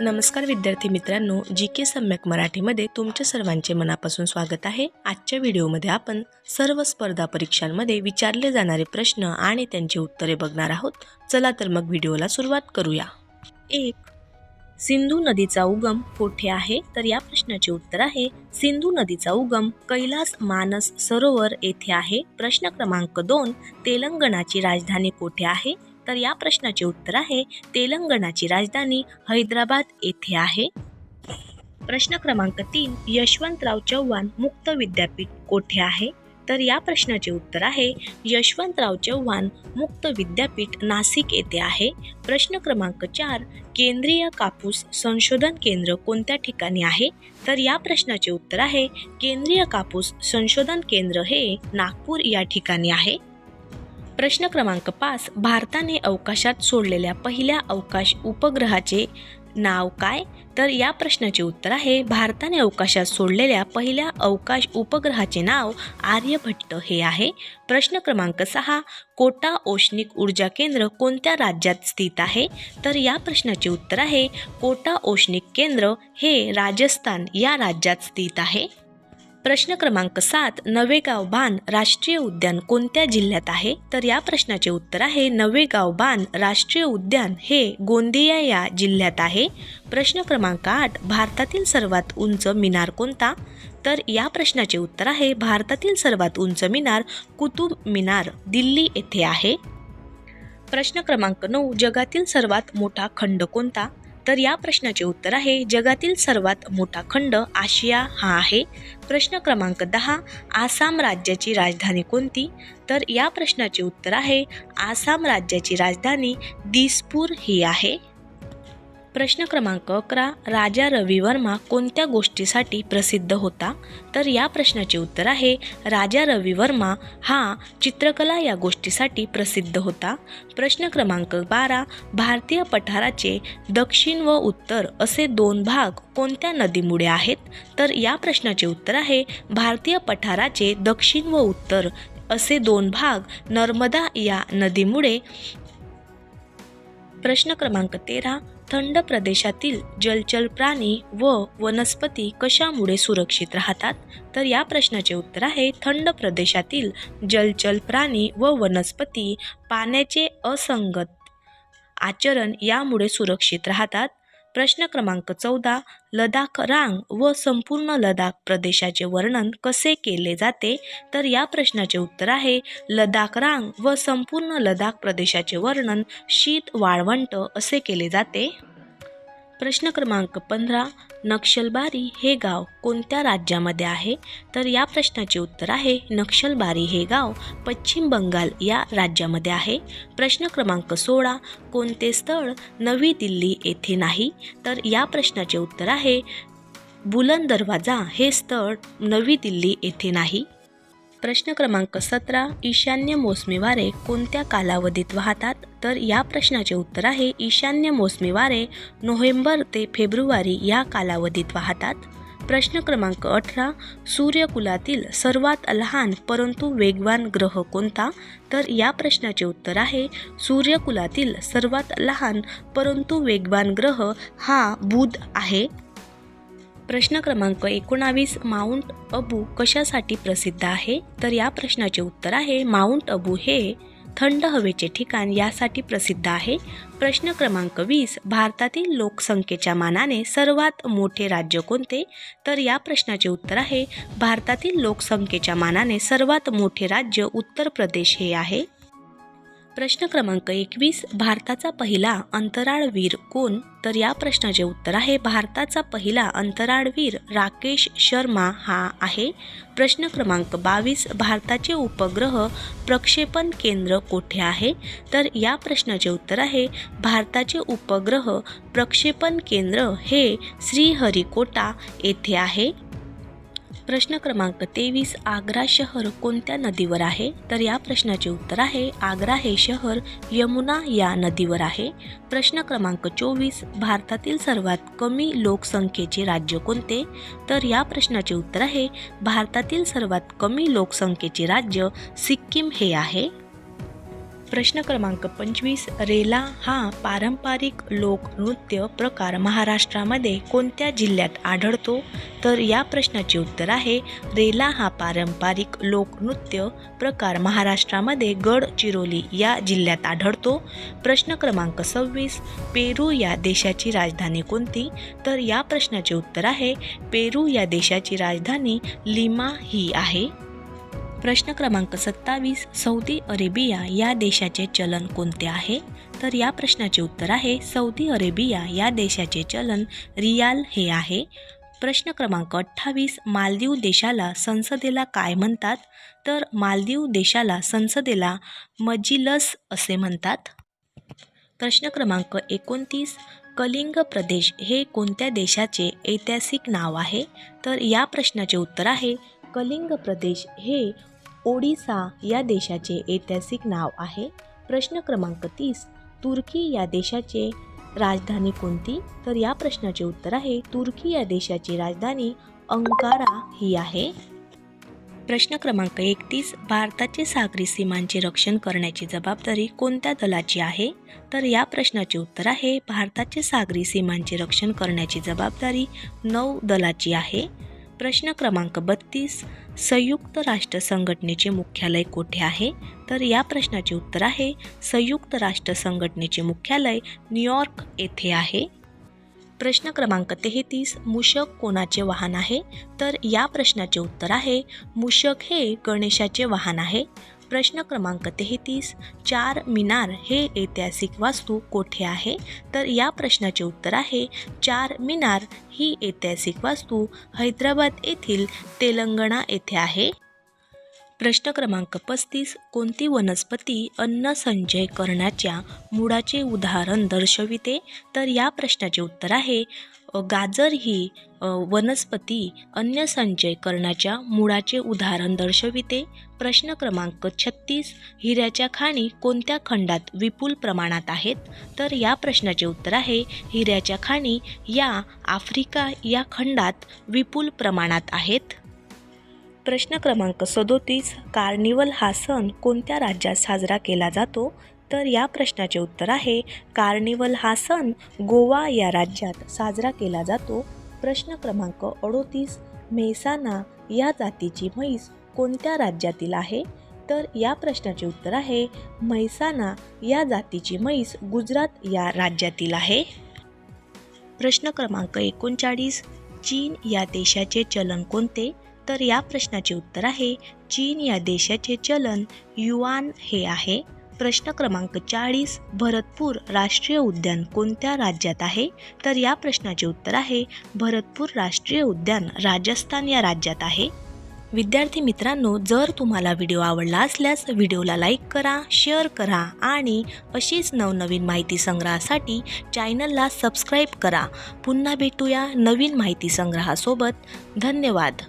नमस्कार विद्यार्थी मित्रांनो, जी के सम्यक मराठीमध्ये तुमच्या सर्वांचे मनापासून स्वागत आहे। आजच्या व्हिडिओमध्ये आपण सर्व स्पर्धा परीक्षांमध्ये विचारले जाणारे प्रश्न आणि त्यांची उत्तरे बघणार आहोत। चला तर मग व्हिडिओला सुरुवात करूया। 1. सिंधू नदीचा उगम कोठे आहे? तर या प्रश्नाचे उत्तर आहे सिंधू नदीचा उगम कैलास मानस सरोवर येथे आहे। प्रश्न क्रमांक 2. तेलंगणाची राजधानी कोठे आहे? तर या प्रश्नाचे उत्तर आहे तेलंगणाची राजधानी हैदराबाद येथे आहे। प्रश्न क्रमांक 3. यशवंतराव चव्हाण मुक्त विद्यापीठ कोठे आहे? तर या प्रश्नाचे उत्तर आहे यशवंतराव चव्हाण मुक्त विद्यापीठ नाशिक येथे आहे। प्रश्न क्रमांक 4. केंद्रीय कापूस संशोधन केंद्र कोणत्या ठिकाणी आहे? तर या प्रश्नाचे उत्तर आहे केंद्रीय कापूस संशोधन केंद्र हे नागपूर या ठिकाणी आहे। प्रश्न क्रमांक 5. भारताने अवकाशात सोडलेल्या पहिल्या अवकाश उपग्रहाचे नाव काय? तर या प्रश्नाचे उत्तर आहे भारताने अवकाशात सोडलेल्या पहिल्या अवकाश उपग्रहाचे नाव आर्यभट्ट हे आहे। प्रश्न क्रमांक 6. कोटा औष्णिक ऊर्जा केंद्र कोणत्या राज्यात स्थित आहे? तर या प्रश्नाचे उत्तर आहे कोटा औष्णिक केंद्र हे राजस्थान या राज्यात स्थित आहे। प्रश्न क्रमांक 7. नवेगाव बान राष्ट्रीय उद्यान कोणत्या जिल्ह्यात आहे? तर या प्रश्नाचे उत्तर आहे नवेगाव बान राष्ट्रीय उद्यान हे गोंदिया या जिल्ह्यात आहे। प्रश्न क्रमांक 8. भारतातील सर्वात उंच मिनार कोणता? तर या प्रश्नाचे उत्तर आहे भारतातील सर्वात उंच मिनार कुतुब मिनार दिल्ली येथे आहे। प्रश्न क्रमांक 9. जगातील सर्वात मोठा खंड कोणता? तर या प्रश्नाचे उत्तर आहे जगातील सर्वात मोठा खंड आशिया हा आहे। प्रश्न क्रमांक 10. आसाम राज्याची राजधानी कोणती? तर या प्रश्नाचे उत्तर आहे आसाम राज्याची राजधानी दिसपूर ही आहे। प्रश्न क्रमांक 11. राजा रवी वर्मा कोणत्या गोष्टीसाठी प्रसिद्ध होता? तर या प्रश्नाचे उत्तर आहे राजा रवी वर्मा हा चित्रकला या गोष्टीसाठी प्रसिद्ध होता। प्रश्न क्रमांक 12. भारतीय पठाराचे दक्षिण व उत्तर असे दोन भाग कोणत्या नदीमुळे आहेत? तर या प्रश्नाचे उत्तर आहे भारतीय पठाराचे दक्षिण व उत्तर असे दोन भाग नर्मदा या नदीमुळे। प्रश्न क्रमांक 13. थंड प्रदेशातील जलचर प्राणी व वनस्पती कशामुळे सुरक्षित राहतात? तर या प्रश्नाचे उत्तर आहे थंड प्रदेशातील जलचर प्राणी व वनस्पती पाण्याचे असंगत आचरण यामुळे सुरक्षित राहतात। प्रश्न क्रमांक 14. लडाख रांग व संपूर्ण लडाख प्रदेशाचे वर्णन कसे केले जाते? तर या प्रश्नाचे उत्तर आहे लडाख रांग व संपूर्ण लडाख प्रदेशाचे वर्णन शीत वाळवंट असे केले जाते। प्रश्न क्रमांक 15. नक्षलबारी हे गाव कोणत्या राज्यामध्ये आहे? तर या प्रश्नाचे उत्तर आहे नक्षलबारी हे गाव पश्चिम बंगाल या राज्यामध्ये आहे। प्रश्न क्रमांक 16. कोणते स्थळ नवी दिल्ली येथे नाही? तर या प्रश्नाचे उत्तर आहे बुलंद दरवाजा हे स्थळ नवी दिल्ली येथे नाही। प्रश्न क्रमांक 17. ईशान्य मोसमी वारे कोणत्या कालावधीत वाहतात? तर या प्रश्नाचे उत्तर आहे ईशान्य मोसमी वारे नोव्हेंबर ते फेब्रुवारी या कालावधीत वाहतात। प्रश्न क्रमांक 18. सूर्यकुलातील सर्वात लहान परंतु वेगवान ग्रह कोणता? तर या प्रश्नाचे उत्तर आहे सूर्यकुलातील सर्वात लहान परंतु वेगवान ग्रह हा बुध आहे। प्रश्न क्रमांक 19. माउंट अबू कशासाठी प्रसिद्ध आहे? तर या प्रश्नाचे उत्तर आहे माउंट अबू हे थंड हवेचे ठिकाण यासाठी प्रसिद्ध आहे। प्रश्न क्रमांक 20. भारतातील लोकसंख्येच्या मानाने सर्वात मोठे राज्य कोणते? तर या प्रश्नाचे उत्तर आहे भारतातील लोकसंख्येच्या मानाने सर्वात मोठे राज्य उत्तर प्रदेश हे आहे। प्रश्न क्रमांक 21. भारताचा पहिला अंतराळवीर कोण? तर या प्रश्नाचे उत्तर आहे भारताचा पहिला अंतराळवीर राकेश शर्मा हा आहे। प्रश्न क्रमांक 22. भारताचे उपग्रह प्रक्षेपण केंद्र कोठे आहे? तर या प्रश्नाचे उत्तर आहे भारताचे उपग्रह प्रक्षेपण केंद्र हे श्रीहरिकोटा येथे आहे। प्रश्न क्रमांक 23. आग्रा शहर कोणत्या नदीवर आहे? तर या प्रश्नाचे उत्तर आहे आग्रा हे शहर यमुना या नदीवर आहे। प्रश्न क्रमांक 24. भारतातील सर्वात कमी लोकसंख्येचे राज्य कोणते? तर या प्रश्नाचे उत्तर आहे भारतातील सर्वात कमी लोकसंख्येचे राज्य सिक्कीम हे आहे। प्रश्न क्रमांक 25. रेला हा पारंपरिक लोकनृत्य प्रकार महाराष्ट्रामध्ये कोणत्या जिल्ह्यात आढळतो? तर या प्रश्नाचे उत्तर आहे रेला हा पारंपरिक लोकनृत्य प्रकार महाराष्ट्रामध्ये गडचिरोली या जिल्ह्यात आढळतो. प्रश्न क्रमांक 26. पेरू या देशाची राजधानी कोणती? तर या प्रश्नाचे उत्तर आहे पेरू या देशाची राजधानी लिमा ही आहे. प्रश्न क्रमांक 27. सौदी अरेबिया या देशाचे चलन कोणते आहे? तर या प्रश्नाचे उत्तर आहे सौदी अरेबिया या देशाचे चलन रियाल हे आहे. प्रश्न क्रमांक 28. मालदीव देशाला संसदेला काय म्हणतात? तर मालदीव देशाला संसदेला मजिलस असे म्हणतात. प्रश्न क्रमांक 29. कलिंग प्रदेश हे कोणत्या देशाचे ऐतिहासिक नाव आहे? तर या प्रश्नाचे उत्तर आहे कलिंग प्रदेश हे ओडिसा या देशाचे ऐतिहासिक नाव आहे. प्रश्न क्रमांक 30. तुर्की या देशाचे राजधानी कोणती? तर या प्रश्नाचे उत्तर आहे तुर्की या देशाची राजधानी अंकारा ही आहे. प्रश्न क्रमांक 31. भारताचे सागरी सीमांचे रक्षण करण्याची जबाबदारी कोणत्या दलाची आहे? तर या प्रश्नाचे उत्तर आहे भारताचे सागरी सीमांचे रक्षण करण्याची जबाबदारी नौदलाची आहे. प्रश्न क्रमांक 32. संयुक्त राष्ट्र संघटनेचे मुख्यालय कोठे आहे? तर या प्रश्नाचे उत्तर आहे संयुक्त राष्ट्र संघटनेचे मुख्यालय न्यूयॉर्क येथे आहे. प्रश्न क्रमांक 33. मूषक कोणाचे वाहन आहे? तर या प्रश्नाचे उत्तर आहे मूषक हे गणेशाचे वाहन आहे. प्रश्न क्रमांक 33. चार मिनार हे ऐतिहासिक वास्तू कोठे आहे? तर या प्रश्नाचे उत्तर आहे चार मिनार ही ऐतिहासिक वास्तू हैदराबाद येथील तेलंगणा येथे आहे. प्रश्न क्रमांक 35. कोणती वनस्पती अन्न संचय करण्याच्या मुळाचे उदाहरण दर्शविते? तर या प्रश्नाचे उत्तर आहे गाजर ही वनस्पती अन्न संचय करण्याच्या मुळाचे उदाहरण दर्शविते. प्रश्न क्रमांक 36. हिऱ्याच्या खाणी कोणत्या खंडात विपुल प्रमाणात आहेत? तर या प्रश्नाचे उत्तर आहे हिऱ्याच्या खाणी या आफ्रिका या खंडात विपुल प्रमाणात आहेत. प्रश्न क्रमांक 37. कार्निवल हा सण कोणत्या राज्यात साजरा केला जातो? तर या प्रश्नाचे उत्तर आहे कार्निवल हा सण गोवा या राज्यात साजरा केला जातो. प्रश्न क्रमांक 38. मेहसाणा या जातीची म्हैस कोणत्या राज्यातील आहे? तर या प्रश्नाचे उत्तर आहे मेहसाणा या जातीची म्हैस गुजरात या राज्यातील आहे. प्रश्न क्रमांक 39. चीन या देशाचे चलन कोणते? तर या प्रश्नाचे उत्तर आहे चीन या देशाचे चलन युआन हे आहे. प्रश्न क्रमांक 40. भरतपूर राष्ट्रीय उद्यान कोणत्या राज्यात आहे? तर या प्रश्नाचे उत्तर आहे भरतपूर राष्ट्रीय उद्यान राजस्थान या राज्यात आहे. विद्यार्थी मित्रांनो, जर तुम्हाला व्हिडिओ आवडला असल्यास व्हिडिओला लाईक करा, शेअर करा आणि अशीच नवनवीन माहिती संग्रहासाठी चॅनलला सबस्क्राईब करा. पुन्हा भेटूया नवीन माहिती संग्रहासोबत. धन्यवाद.